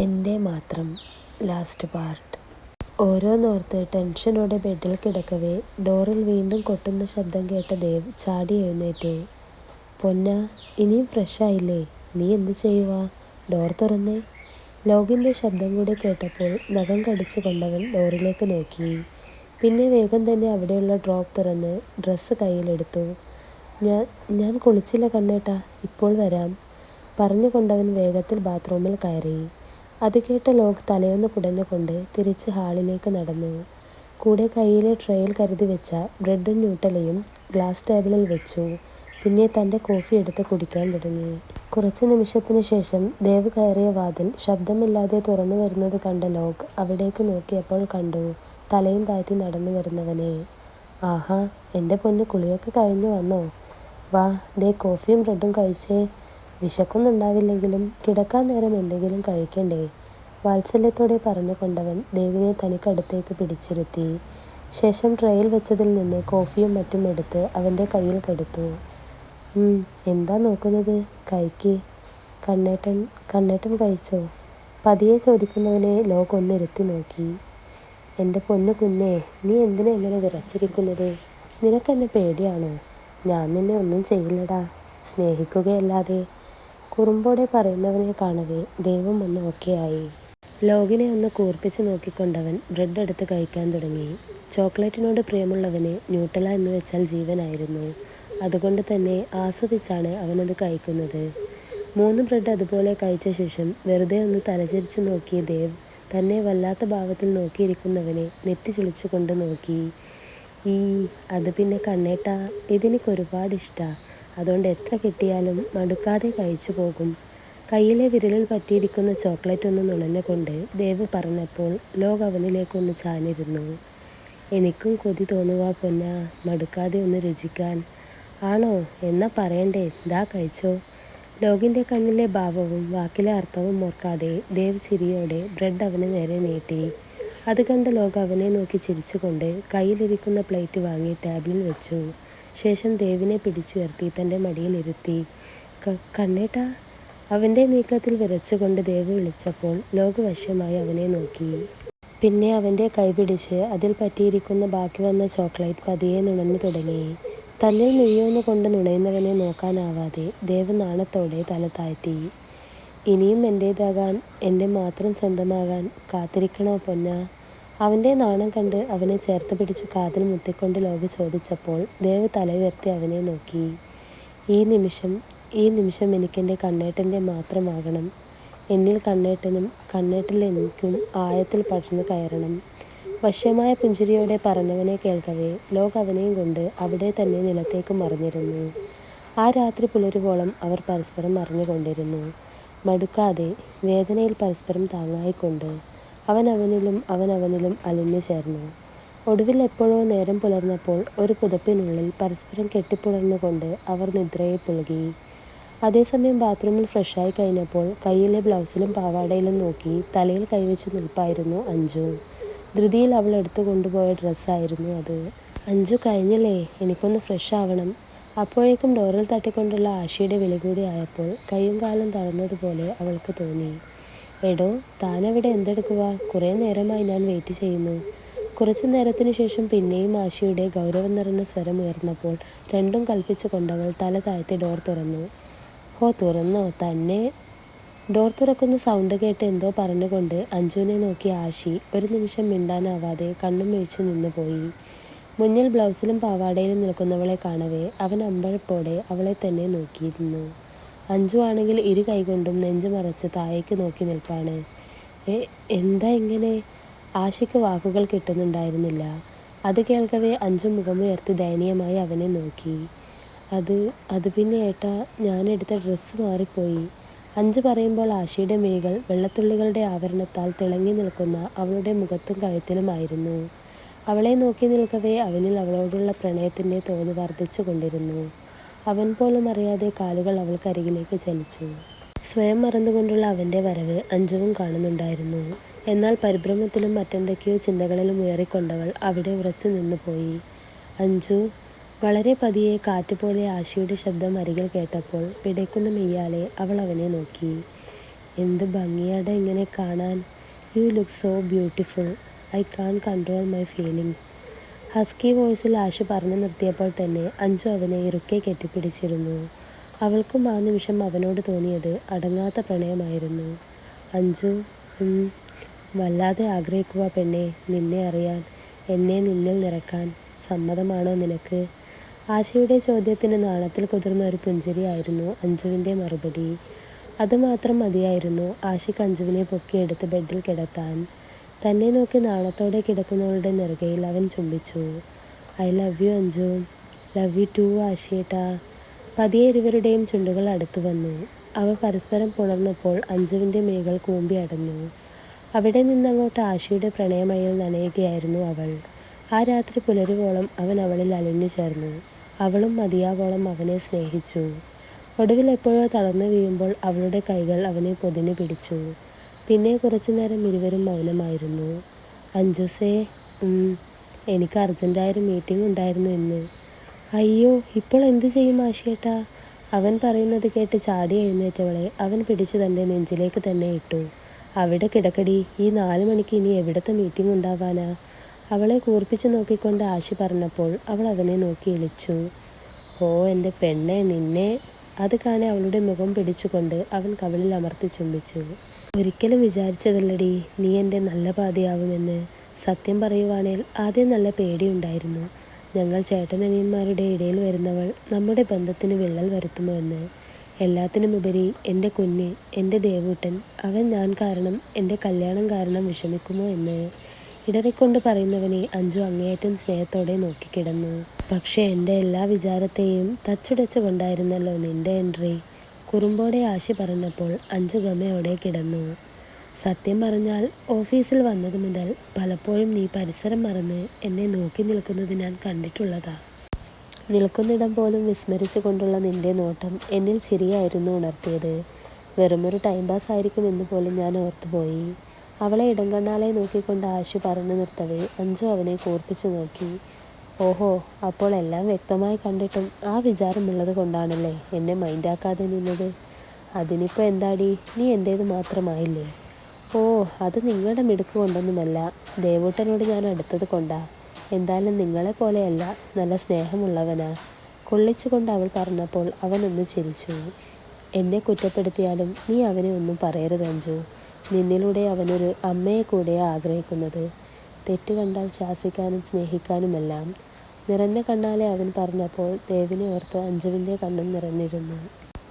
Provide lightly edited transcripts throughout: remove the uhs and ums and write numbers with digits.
എൻ്റെ മാത്രം last part. ഓരോന്നോർത്ത് ടെൻഷനോടെ ബെഡിൽ കിടക്കവേ ഡോറിൽ വീണ്ടും കൊട്ടുന്ന ശബ്ദം കേട്ട ദേവ് ചാടി എഴുന്നേറ്റു. പൊന്ന, ഇനിയും ഫ്രഷായില്ലേ? നീ എന്ത് ചെയ്യുവാ? ഡോർ തുറന്നേ. ലോകിൻ്റെ ശബ്ദം കൂടെ കേട്ടപ്പോൾ നഖം കടിച്ചു കൊണ്ടവൻ ഡോറിലേക്ക് നോക്കി. പിന്നെ വേഗം തന്നെ അവിടെയുള്ള ഡ്രോപ്പ് തുറന്ന് ഡ്രസ്സ് കയ്യിലെടുത്തു. ഞാൻ കുളിച്ചില്ല കണ്ണേട്ടാ, ഇപ്പോൾ വരാം പറഞ്ഞുകൊണ്ടവൻ വേഗത്തിൽ ബാത്റൂമിൽ കയറി. അത് കേട്ട ലോക് തലയൊന്ന് കുടഞ്ഞുകൊണ്ട് തിരിച്ച് ഹാളിലേക്ക് നടന്നു. കൂടെ കയ്യിലെ ട്രേയിൽ കരുതി വെച്ച ബ്രെഡും ന്യൂട്ടലയും ഗ്ലാസ് ടേബിളിൽ വെച്ചു. പിന്നെ തൻ്റെ കോഫി എടുത്ത് കുടിക്കാൻ തുടങ്ങി. കുറച്ച് നിമിഷത്തിന് ശേഷം ദേവ് കയറിയ വാതിൽ ശബ്ദമില്ലാതെ തുറന്നു വരുന്നത് കണ്ട ലോക് അവിടേക്ക് നോക്കിയപ്പോൾ കണ്ടു തലയും താഴ്ത്തി നടന്നു വരുന്നവനെ. ആഹാ, എൻ്റെ പൊന്ന്, കുളിയൊക്കെ കഴിഞ്ഞു വന്നോ? വാ, ദേ കോഫിയും ബ്രെഡും കഴിച്ചേ. വിശക്കൊന്നുണ്ടാവില്ലെങ്കിലും കിടക്കാൻ നേരം എന്തെങ്കിലും കഴിക്കണ്ടേ? വാത്സല്യത്തോടെ പറഞ്ഞുകൊണ്ടവൻ ദേവിനെ തനിക്കടുത്തേക്ക് പിടിച്ചിരുത്തി. ശേഷം ട്രേയിൽ വെച്ചതിൽ നിന്ന് കോഫിയും മറ്റും എടുത്ത് അവൻ്റെ കയ്യിൽ കൊടുത്തു. എന്താ നോക്കുന്നത്? കഴിക്ക്. കണ്ണേട്ടൻ കഴിച്ചോ? പതിയെ ചോദിക്കുന്നവനെ ലോക് ഒന്നിരുത്തി നോക്കി. എൻ്റെ പൊന്നു കുഞ്ഞേ, നീ എന്തിനാ ഇങ്ങനെ വിറച്ചിരിക്കുന്നത്? നിനക്കെന്നെ പേടിയാണോ? ഞാൻ നിന്നെ ഒന്നും ചെയ്യില്ലടാ, സ്നേഹിക്കുകയല്ലാതെ. കുറുമ്പോടെ പറയുന്നവനെ കാണവേ ദൈവം ഒന്ന് ഓക്കെയായി. ലോകിനെ ഒന്ന് കൂർപ്പിച്ച് നോക്കിക്കൊണ്ടവൻ ബ്രെഡ് എടുത്ത് കഴിക്കാൻ തുടങ്ങി. ചോക്ലേറ്റിനോട് പ്രിയമുള്ളവന് ന്യൂട്ടല എന്ന് വെച്ചാൽ ജീവനായിരുന്നു. അതുകൊണ്ട് തന്നെ ആസ്വദിച്ചാണ് അവനത് കഴിക്കുന്നത്. 3 ബ്രെഡ് അതുപോലെ കഴിച്ച ശേഷം വെറുതെ ഒന്ന് തലചരിച്ച് നോക്കിയ ദേവ് തന്നെ വല്ലാത്ത ഭാവത്തിൽ നോക്കിയിരിക്കുന്നവനെ നെറ്റി ചുളിച്ചുകൊണ്ട് നോക്കി. അത് പിന്നെ കണ്ണേട്ടാ, ഇതെനിക്ക് ഒരുപാട് ഇഷ്ടമാണ്. അതുകൊണ്ട് എത്ര കിട്ടിയാലും മടുക്കാതെ കഴിച്ചു പോകും. കയ്യിലെ വിരലിൽ പറ്റിയിരിക്കുന്ന ചോക്ലേറ്റ് ഒന്ന് നുണഞ്ഞുകൊണ്ട് ദേവ് പറഞ്ഞപ്പോൾ ലോക് അവനിലേക്കൊന്ന് ചാഞ്ഞിരുന്നു. എനിക്കും കൊതി തോന്നുവാ പൊന്ന, മടുക്കാതെ ഒന്ന് രുചിക്കാൻ. ആണോ? എന്നാ പറയണ്ടേ, ദാ കഴിച്ചോ. ലോകിൻ്റെ കണ്ണിലെ ഭാവവും വാക്കിലെ അർത്ഥവും ഓർക്കാതെ ദേവ് ചിരിയോടെ ബ്രെഡ് അവന് നേരെ നീട്ടി. അത് കണ്ട ലോക് അവനെ നോക്കി ചിരിച്ചുകൊണ്ട് കയ്യിലിരിക്കുന്ന പ്ലേറ്റ് വാങ്ങി ടേബിളിൽ വെച്ചു. ശേഷം ദേവിനെ പിടിച്ചുയർത്തി തൻ്റെ മടിയിലിരുത്തി. കണ്ണേട്ടാ, അവൻ്റെ നീക്കത്തിൽ വിറച്ചുകൊണ്ട് ദേവ് വിളിച്ചപ്പോൾ ലോക് വശ്യമായി അവനെ നോക്കി. പിന്നെ അവൻ്റെ കൈ പിടിച്ച് അതിൽ പറ്റിയിരിക്കുന്ന ബാക്കി വന്ന ചോക്ലേറ്റ് പതിയെ നുണഞ്ഞു തുടങ്ങി. തന്നിൽ നുയ്യൊന്നു കൊണ്ട് നുണയുന്നവനെ നോക്കാനാവാതെ ദേവ് നാണത്തോടെ തല താഴ്ത്തി. ഇനിയും എൻ്റേതാകാൻ, എൻ്റെ മാത്രം സ്വന്തമാകാൻ കാത്തിരിക്കണോ പൊന്ന? അവൻ്റെ നാണം കണ്ട് അവനെ ചേർത്ത് പിടിച്ച് കാതിൽ മുത്തിക്കൊണ്ട് ലോക് ചോദിച്ചപ്പോൾ ദേവ് തല ഉയർത്തി അവനെ നോക്കി. ഈ നിമിഷം എനിക്കെൻ്റെ കണ്ണേട്ടൻ്റെ മാത്രമാകണം. എന്നിൽ കണ്ണേട്ടനും കണ്ണേട്ടിൽ എനിക്കും ആഴത്തിൽ പടർന്നു കയറണം. വശ്യമായ പുഞ്ചിരിയോടെ പറഞ്ഞവനെ കേൾക്കവേ ലോക് അവനെയും കൊണ്ട് അവിടെ തന്നെ നിലത്തേക്ക് മറിഞ്ഞിരുന്നു. ആ രാത്രി പുലരുവോളം അവർ പരസ്പരം അറിഞ്ഞുകൊണ്ടിരുന്നു. മടുക്കാതെ, വേദനയിൽ പരസ്പരം താങ്ങായിക്കൊണ്ട്. അവൻ അവനിലും അലിഞ്ഞു ചേർന്നു. ഒടുവിൽ എപ്പോഴോ നേരം പുലർന്നപ്പോൾ ഒരു പുതപ്പിനുള്ളിൽ പരസ്പരം കെട്ടിപ്പുണർന്നുകൊണ്ട് അവർ നിദ്രയെ പുൽകി. അതേസമയം ബാത്റൂമിൽ ഫ്രഷായി കഴിഞ്ഞപ്പോൾ കയ്യിലെ ബ്ലൗസിലും പാവാടയിലും നോക്കി തലയിൽ കൈവച്ച് നിൽപ്പായിരുന്നു അഞ്ജു. ധൃതിയിൽ അവൾ എടുത്തു കൊണ്ടുപോയ ഡ്രസ്സായിരുന്നു അത്. അഞ്ജു, കഴിഞ്ഞില്ലേ? എനിക്കൊന്ന് ഫ്രഷ് ആവണം. അപ്പോഴേക്കും ഡോറിൽ തട്ടിക്കൊണ്ടുള്ള ആഷിയുടെ വിളി കൂടി ആയപ്പോൾ കൈയും കാലും തളർന്നതുപോലെ അവൾക്ക് തോന്നി. എടോ, താനവിടെ എന്തെടുക്കുക? കുറേ നേരമായി ഞാൻ വെയിറ്റ് ചെയ്യുന്നു. കുറച്ചു നേരത്തിനു ശേഷം പിന്നെയും ആഷിയുടെ ഗൗരവം നിറഞ്ഞ സ്വരം ഉയർന്നപ്പോൾ രണ്ടും കൽപ്പിച്ചു കൊണ്ടവൾ തല താഴ്ത്തി ഡോർ തുറന്നു. ഓ, തുറന്നോ തന്നെ? ഡോർ തുറക്കുന്ന സൗണ്ട് കേട്ട് എന്തോ പറഞ്ഞുകൊണ്ട് അഞ്ജുവിനെ നോക്കി ആഷി ഒരു നിമിഷം മിണ്ടാനാവാതെ കണ്ണും മിഴിച്ചു നിന്നുപോയി. മുന്നിൽ ബ്ലൗസിലും പാവാടയിലും നിൽക്കുന്നവളെ കാണവേ അവൻ അമ്പഴപ്പോടെ അവളെ തന്നെ നോക്കിയിരുന്നു. അഞ്ജു ആണെങ്കിൽ ഇരു കൈകൊണ്ടും നെഞ്ചു മറച്ച് താഴേക്ക് നോക്കി നിൽപ്പാണ്. എന്താ ഇങ്ങനെ? ആഷിക്ക് വാക്കുകൾ കിട്ടുന്നുണ്ടായിരുന്നില്ല. അത് കേൾക്കവേ അഞ്ജു മുഖമുയർത്തി ദയനീയമായി അവനെ നോക്കി. അത് പിന്നെ ഏട്ടാ, ഞാനെടുത്ത ഡ്രസ്സ് മാറിപ്പോയി. അഞ്ജു പറയുമ്പോൾ ആഷിയുടെ മിഴികൾ വെള്ളത്തുള്ളികളുടെ ആവരണത്താൽ തിളങ്ങി നിൽക്കുന്ന അവളുടെ മുഖത്തും കഴുത്തിലുമായിരുന്നു. അവളെ നോക്കി നിൽക്കവേ അവനിൽ അവളോടുള്ള പ്രണയത്തിൻ്റെ തോത് വർദ്ധിച്ചു കൊണ്ടിരുന്നു. അവൻ പോലും അറിയാതെ കാലുകൾ അവൾക്കരികിലേക്ക് ചലിച്ചു. സ്വയം മറന്നുകൊണ്ടുള്ള അവൻ്റെ വരവ് അഞ്ജുവും കാണുന്നുണ്ടായിരുന്നു. എന്നാൽ പരിഭ്രമത്തിലും മറ്റെന്തൊക്കെയോ ചിന്തകളിലും ഉയറിക്കൊണ്ടവൾ അവിടെ ഉറച്ചു നിന്നുപോയി. അഞ്ജു, വളരെ പതിയെ കാറ്റുപോലെ ആശയുടെ ശബ്ദം അരികിൽ കേട്ടപ്പോൾ പിടയ്ക്കുന്ന മെയ്യാലെ അവൾ അവനെ നോക്കി. എന്ത് ഭംഗിയാടെ ഇങ്ങനെ കാണാൻ. You look so beautiful. I can control my feelings. Husky വോയിസിൽ ആശു പറഞ്ഞു നിർത്തിയപ്പോൾ തന്നെ അഞ്ജു അവനെ ഇറുക്കെ കെട്ടിപ്പിടിച്ചിരുന്നു. അവൾക്കും ആ നിമിഷം അവനോട് തോന്നിയത് അടങ്ങാത്ത പ്രണയമായിരുന്നു. അഞ്ജു, വല്ലാതെ ആഗ്രഹിക്കുക പെണ്ണെ, നിന്നെ അറിയാൻ, എന്നെ നിന്നിൽ നിറക്കാൻ. സമ്മതമാണോ നിനക്ക്? ആശയുടെ ചോദ്യത്തിന് നാണത്തിൽ കുതിർന്ന ഒരു പുഞ്ചിരിയായിരുന്നു അഞ്ജുവിൻ്റെ മറുപടി. അതുമാത്രം മതിയായിരുന്നു ആശിക്ക് അഞ്ജുവിനെ പൊക്കിയെടുത്ത് ബെഡിൽ കിടത്താൻ. തന്നെ നോക്കി നാണത്തോടെ കിടക്കുന്നവളുടെ നെറുകയിൽ അവൻ ചുംബിച്ചു. I love you Anju. Love you too ആശിയേട്ടാ. പതിയെ ഇരുവരുടെയും ചുണ്ടുകൾ അടുത്തു വന്നു. അവ പരസ്പരം പുണർന്നപ്പോൾ അഞ്ജുവിൻ്റെ മിഴികൾ കൂമ്പി അടഞ്ഞു. അവിടെ നിന്നങ്ങോട്ട് ആശയുടെ പ്രണയമഴയിൽ നനയുകയായിരുന്നു അവൾ. ആ രാത്രി പുലരുവോളം അവൻ അവളിൽ അലിഞ്ഞു ചേർന്നു. അവളും മതിയാവോളം അവനെ സ്നേഹിച്ചു. ഒടുവിൽ എപ്പോഴോ തളർന്നു വീഴുമ്പോൾ അവളുടെ കൈകൾ അവനെ പൊതിഞ്ഞു പിടിച്ചു. പിന്നെ കുറച്ചു നേരം ഇരുവരും മൗനമായിരുന്നു. അഞ്ജുസേ, എനിക്ക് അർജൻറ്റായൊരു മീറ്റിംഗ് ഉണ്ടായിരുന്നു ഇന്ന്. അയ്യോ, ഇപ്പോൾ എന്തു ചെയ്യും ആശിയേട്ടാ? അവൻ പറയുന്നത് കേട്ട് ചാടി എഴുന്നേറ്റവളെ അവൻ പിടിച്ചു തൻ്റെ നെഞ്ചിലേക്ക് തന്നെ ഇട്ടു. അവിടെ കിടക്കടി, ഈ 4 മണിക്ക് ഇനി എവിടത്തെ മീറ്റിംഗ് ഉണ്ടാവാനാ? അവളെ കൂർപ്പിച്ചു നോക്കിക്കൊണ്ട് ആശി പറഞ്ഞപ്പോൾ അവൾ അവനെ നോക്കി ഇളിച്ചു. ഓ എൻ്റെ പെണ്ണെ, നിന്നെ! അത് കാണെ അവളുടെ മുഖം പിടിച്ചുകൊണ്ട് അവൻ കവിളിൽ അമർത്തി ചുംബിച്ചു. ഒരിക്കലും വിചാരിച്ചതല്ലടി നീ എൻ്റെ നല്ല പാതിയാവുമെന്ന്. സത്യം പറയുവാണേൽ ആദ്യം നല്ല പേടിയുണ്ടായിരുന്നു. ഞങ്ങൾ ചേട്ടനനിയന്മാരുടെ ഇടയിൽ വരുന്നവൾ നമ്മുടെ ബന്ധത്തിന് വിള്ളൽ വരുത്തുമോ എന്ന്. എല്ലാത്തിനുമുപരി എൻ്റെ കുഞ്ഞ്, എൻ്റെ ദേവൂട്ടൻ, അവൻ ഞാൻ കാരണം, എൻ്റെ കല്യാണം കാരണം വിഷമിക്കുമോ എന്ന് ഇടറിക്കൊണ്ട് പറയുന്നവനെ അഞ്ജു അങ്ങേയറ്റം സ്നേഹത്തോടെ നോക്കിക്കിടന്നു. പക്ഷേ എൻ്റെ എല്ലാ വിചാരത്തെയും തച്ചുടച്ചു കൊണ്ടായിരുന്നല്ലോ നിൻ്റെ എൻട്രി. കുറുമ്പോടെ ആശി പറഞ്ഞപ്പോൾ അഞ്ജു ഗമയോടെ കിടന്നു. സത്യം പറഞ്ഞാൽ ഓഫീസിൽ വന്നതു മുതൽ പലപ്പോഴും നീ പരിസരം മറന്ന് എന്നെ നോക്കി നിൽക്കുന്നത് ഞാൻ കണ്ടിട്ടുള്ളതാ. നിൽക്കുന്നിടം പോലും വിസ്മരിച്ചു കൊണ്ടുള്ള നിന്റെ നോട്ടം എന്നിൽ ചിരിയായിരുന്നു ഉണർത്തിയത്. വെറുമൊരു ടൈം പാസ് ആയിരിക്കുമെന്ന് പോലും ഞാൻ ഓർത്തുപോയി. അവളെ ഇടംകണ്ണാലെ നോക്കിക്കൊണ്ട് ആശു പറഞ്ഞു നിർത്തവേ അഞ്ജു അവനെ കൂർപ്പിച്ചു നോക്കി. ഓഹോ, അപ്പോൾ എല്ലാം വ്യക്തമായി കണ്ടിട്ടും ആ വിചാരമുള്ളത് കൊണ്ടാണല്ലേ എന്നെ മൈൻഡാക്കാതെ നിന്നത്? അതിനിപ്പോൾ എന്താടി, നീ എൻ്റേത് മാത്രമായില്ലേ? ഓ, അത് നിങ്ങളുടെ മിടുക്ക് കൊണ്ടൊന്നുമല്ല, ദേവൂട്ടനോട് ഞാൻ അടുത്തത് കൊണ്ടാ. എന്തായാലും നിങ്ങളെപ്പോലെയല്ല, നല്ല സ്നേഹമുള്ളവനാ. കൊള്ളിച്ചുകൊണ്ട് അവൾ പറഞ്ഞപ്പോൾ അവനൊന്ന് ചിരിച്ചു. എന്നെ കുറ്റപ്പെടുത്തിയാലും നീ അവനെ ഒന്നും പറയരുത് അഞ്ജു. നിന്നിലൂടെ അവനൊരു അമ്മയെ കൂടെയാ ആഗ്രഹിക്കുന്നത്. തെറ്റ് കണ്ടാൽ ശാസിക്കാനും സ്നേഹിക്കാനുമെല്ലാം. നിറഞ്ഞ കണ്ണാലെ അവൻ പറഞ്ഞപ്പോൾ ദേവിനെ ഓർത്ത് അഞ്ജുവിൻ്റെ കണ്ണും നിറഞ്ഞിരുന്നു.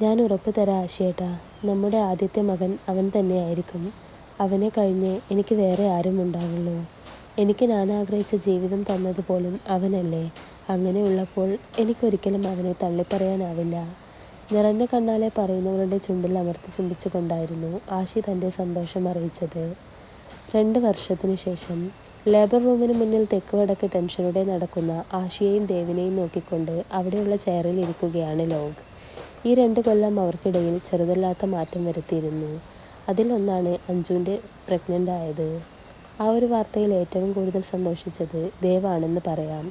ഞാൻ ഉറപ്പ് തരാം ആശിയേട്ടാ, നമ്മുടെ ആദ്യത്തെ മകൻ അവൻ തന്നെയായിരിക്കും. അവനെ കഴിഞ്ഞ് എനിക്ക് വേറെ ആരും ഉണ്ടാവുള്ളൂ. എനിക്ക് ഞാൻ ആഗ്രഹിച്ച ജീവിതം തന്നതുപോലും അവനല്ലേ. അങ്ങനെയുള്ളപ്പോൾ എനിക്കൊരിക്കലും അവനെ തള്ളിപ്പറയാനാവില്ല. നിറഞ്ഞ കണ്ണാലെ പറയുന്നവളുടെ ചുണ്ടിൽ അമർത്തി ചുംബിച്ചു കൊണ്ടായിരുന്നു ആശി തൻ്റെ സന്തോഷം അറിയിച്ചത്. 2 വർഷത്തിനു ശേഷം ലേബർ റൂമിന് മുന്നിൽ തെക്ക് വടക്ക് ടെൻഷനോടെ നടക്കുന്ന ആശിയെയും ദേവിനെയും നോക്കിക്കൊണ്ട് അവിടെയുള്ള ചെയറിൽ ഇരിക്കുകയാണ് ലോക്. ഈ 2 കൊല്ലം അവർക്കിടയിൽ ചെറുതല്ലാത്ത മാറ്റം വരുത്തിയിരുന്നു. അതിലൊന്നാണ് അഞ്ജുവിൻ്റെ പ്രഗ്നൻ്റ് ആയത്. ആ ഒരു വാർത്തയിൽ ഏറ്റവും കൂടുതൽ സന്തോഷിച്ചത് ദേവാണെന്ന് പറയാം.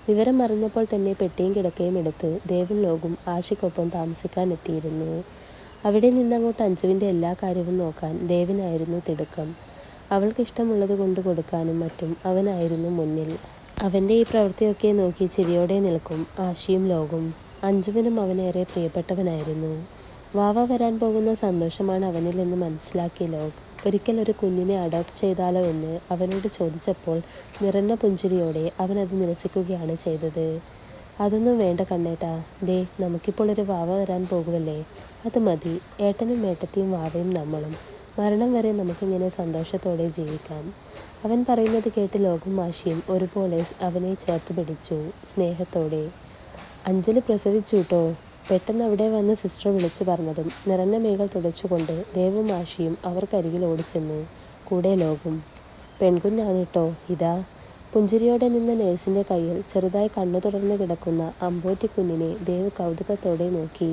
വിവരം അറിഞ്ഞപ്പോൾ തന്നെ പെട്ടിയും കിടക്കയും എടുത്ത് ദേവും ലോകും ആശയ്ക്കൊപ്പം താമസിക്കാൻ എത്തിയിരുന്നു. അവിടെ നിന്നങ്ങോട്ട് അഞ്ജുവിൻ്റെ എല്ലാ കാര്യവും നോക്കാൻ ദേവിനായിരുന്നു തിടുക്കം. അവൾക്കിഷ്ടമുള്ളത് കൊണ്ട് കൊടുക്കാനും മറ്റും അവനായിരുന്നു മുന്നിൽ. അവൻ്റെ ഈ പ്രവൃത്തിയൊക്കെ നോക്കി ചിരിയോടെ നിൽക്കും ആശിയും ലോകും. അഞ്ജുവിനും അവനേറെ പ്രിയപ്പെട്ടവനായിരുന്നു. വാവ വരാൻ പോകുന്ന സന്തോഷമാണ് അവനിൽ എന്ന് മനസ്സിലാക്കിയ ലോക് ഒരിക്കൽ ഒരു കുഞ്ഞിനെ അഡോപ്റ്റ് ചെയ്താലോ എന്ന് അവനോട് ചോദിച്ചപ്പോൾ നിറഞ്ഞ പുഞ്ചിരിയോടെ അവനത് നിരസിക്കുകയാണ് ചെയ്തത്. അതൊന്നും വേണ്ട കണ്ണേട്ടാ, ദേ നമുക്കിപ്പോൾ ഒരു വാവ വരാൻ പോകുമല്ലേ, അത് മതി. ഏട്ടനും ഏട്ടത്തിയും വാവയും നമ്മളും മരണം വരെ നമുക്കിങ്ങനെ സന്തോഷത്തോടെ ജീവിക്കാം. അവൻ പറയുന്നത് കേട്ട് ലോകും ആശിയും ഒരുപോലെ അവനെ ചേർത്ത് പിടിച്ചു സ്നേഹത്തോടെ. അഞ്ജലി പ്രസവിച്ചു കേട്ടോ. പെട്ടെന്ന് അവിടെ വന്ന് സിസ്റ്റർ വിളിച്ചു പറഞ്ഞതും നിറഞ്ഞ മേഘൽ തുടച്ചുകൊണ്ട് ദേവും ആശിയും അവർക്കരികിൽ ഓടിച്ചെന്നു. കൂടെ ലോകും. പെൺകുഞ്ഞാണ് കേട്ടോ, ഇതാ. പുഞ്ചിരിയോടെ നിന്ന നേഴ്സിൻ്റെ കയ്യിൽ ചെറുതായി കണ്ണു തുടർന്ന് കിടക്കുന്ന അമ്പോറ്റി കുഞ്ഞിനെ ദേവ് കൗതുകത്തോടെ നോക്കി.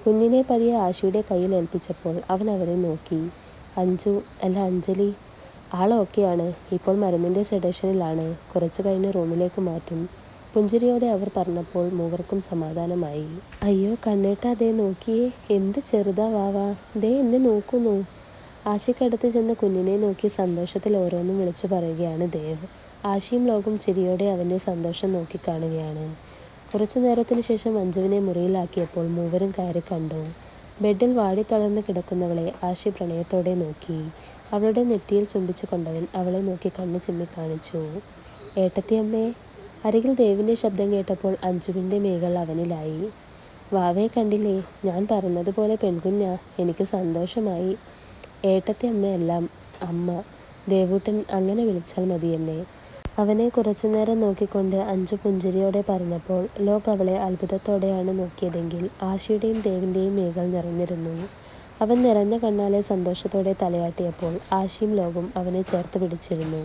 കുഞ്ഞിനെ പതിയെ ആശിയുടെ കയ്യിൽ ഏൽപ്പിച്ചപ്പോൾ അവൻ അവരെ നോക്കി. അഞ്ജു, അല്ല അഞ്ജലി. ആളൊക്കെയാണ്, ഇപ്പോൾ മരുന്നിൻ്റെ സെഡേഷനിലാണ്, കുറച്ച് കഴിഞ്ഞ് റൂമിലേക്ക് മാറ്റും. പുഞ്ചിരിയോടെ അവർ പറഞ്ഞപ്പോൾ മൂവർക്കും സമാധാനമായി. അയ്യോ കണ്ണേട്ടാ, ദേ നോക്കിയേ, എന്ത് ചെറുതാ വാവാ, ദേ എന്നെ നോക്കുന്നു. ആശയ്ക്കടുത്ത് ചെന്ന് കുഞ്ഞിനെ നോക്കി സന്തോഷത്തിൽ ഓരോന്നും വിളിച്ചു പറയുകയാണ് ദേവ്. ആശയും ലോകും ചിരിയോടെ അവൻ്റെ സന്തോഷം നോക്കിക്കാണുകയാണ്. കുറച്ചു നേരത്തിനു ശേഷം അഞ്ജുവിനെ മുറിയിലാക്കിയപ്പോൾ മൂവരും കയറി കണ്ടു. ബെഡിൽ വാടിത്തളർന്ന് കിടക്കുന്നവളെ ആശി പ്രണയത്തോടെ നോക്കി. അവളുടെ നെറ്റിയിൽ ചുംബിച്ചു കൊണ്ടവൻ അവളെ നോക്കി കണ്ണ് ചിമ്മി കാണിച്ചു. ഏട്ടത്തിയമ്മേ. അരികിൽ ദേവിൻ്റെ ശബ്ദം കേട്ടപ്പോൾ അഞ്ജുവിൻ്റെ മേകൾ അവനിലായി. വാവേ കണ്ടില്ലേ, ഞാൻ പറഞ്ഞതുപോലെ പെൺകുഞ്ഞാ. എനിക്ക് സന്തോഷമായി. ഏട്ടത്തിയമ്മയെല്ലാം അമ്മ. ദേവൂട്ടൻ അങ്ങനെ വിളിച്ചാൽ മതി എന്നെ. അവനെ കുറച്ചുനേരം നോക്കിക്കൊണ്ട് അഞ്ജു പുഞ്ചിരിയോടെ പറഞ്ഞപ്പോൾ ലോക് അവളെ അത്ഭുതത്തോടെയാണ് നോക്കിയതെങ്കിൽ ആശയുടെയും ദേവിൻ്റെയും മേകൾ നിറഞ്ഞിരുന്നു. അവൻ നിറഞ്ഞ കണ്ണാലെ സന്തോഷത്തോടെ തലയാട്ടിയപ്പോൾ ആശയും ലോകും അവനെ ചേർത്ത് പിടിച്ചിരുന്നു.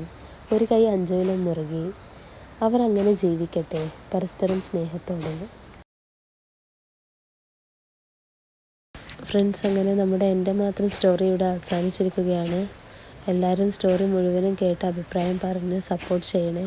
ഒരു കൈ അഞ്ജുവിലും മുറുകി. അവർ അങ്ങനെ ജീവിക്കട്ടെ, പരസ്പരം സ്നേഹത്തോടെ. ഫ്രണ്ട്സ്, അങ്ങനെ നമ്മുടെ എൻ്റെ മാത്രം സ്റ്റോറി ഇവിടെ അവസാനിച്ചിരിക്കുകയാണ്. എല്ലാവരും സ്റ്റോറി മുഴുവനും കേട്ട് അഭിപ്രായം പറഞ്ഞ് സപ്പോർട്ട് ചെയ്യണേ.